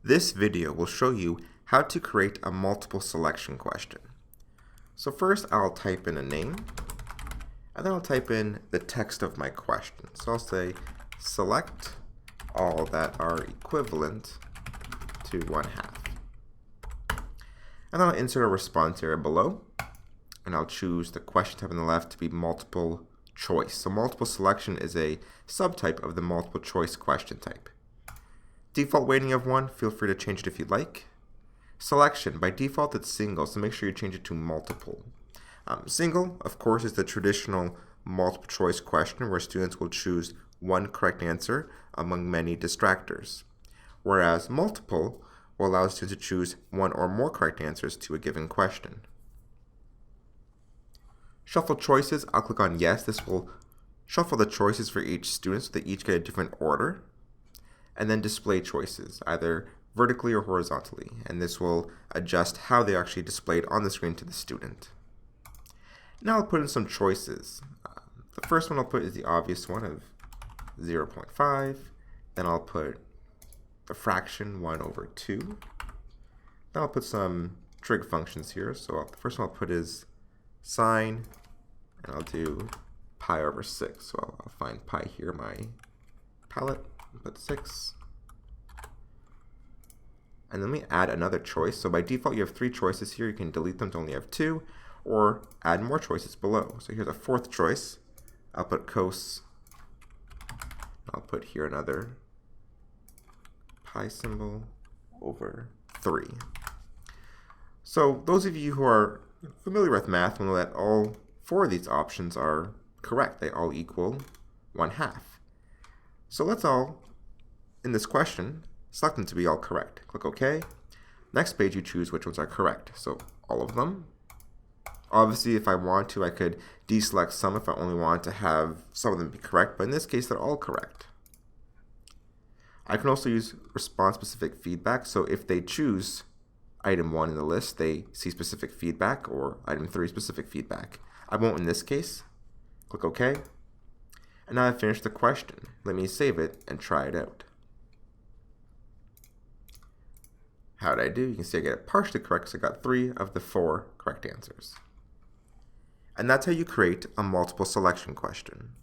This video will show you how to create a multiple selection question. So first I'll type in a name, and then I'll type in the text of my question. So I'll say select all that are equivalent to 1/2. And then I'll insert a response area below, and I'll choose the question type on the left to be multiple choice. So multiple selection is a subtype of the multiple choice question type. Default weighting of 1, feel free to change it if you'd like. Selection, by default it's single, so make sure you change it to multiple. Single, of course, is the traditional multiple choice question where students will choose one correct answer among many distractors. Whereas multiple will allow students to choose one or more correct answers to a given question. Shuffle choices, I'll click on yes. This will shuffle the choices for each student so they each get a different order. And then display choices, either vertically or horizontally. And this will adjust how they're actually displayed on the screen to the student. Now I'll put in some choices. The first one I'll put is the obvious one of 0.5. Then I'll put the fraction 1/2. Then I'll put some trig functions here. So the first one I'll put is sine, and I'll do pi/6. So I'll find pi here, my palette, and put 6. And then we add another choice. So by default you have 3 choices here. You can delete them to only have 2, or add more choices below. So here's a 4th choice. I'll put cos. I'll put here another pi symbol over 3. So those of you who are familiar with math will know that all 4 of these options are correct. They all equal 1/2. So let's all, in this question, select them to be all correct. Click OK. Next page you choose which ones are correct. So all of them. Obviously, if I want to, I could deselect some if I only want to have some of them be correct, but in this case, they're all correct. I can also use response-specific feedback, so if they choose item 1 in the list, they see specific feedback, or item 3 specific feedback. I won't in this case. Click OK. And now I've finished the question. Let me save it and try it out. How did I do? You can see I get it partially correct, so I got 3 of the 4 correct answers. And that's how you create a multiple selection question.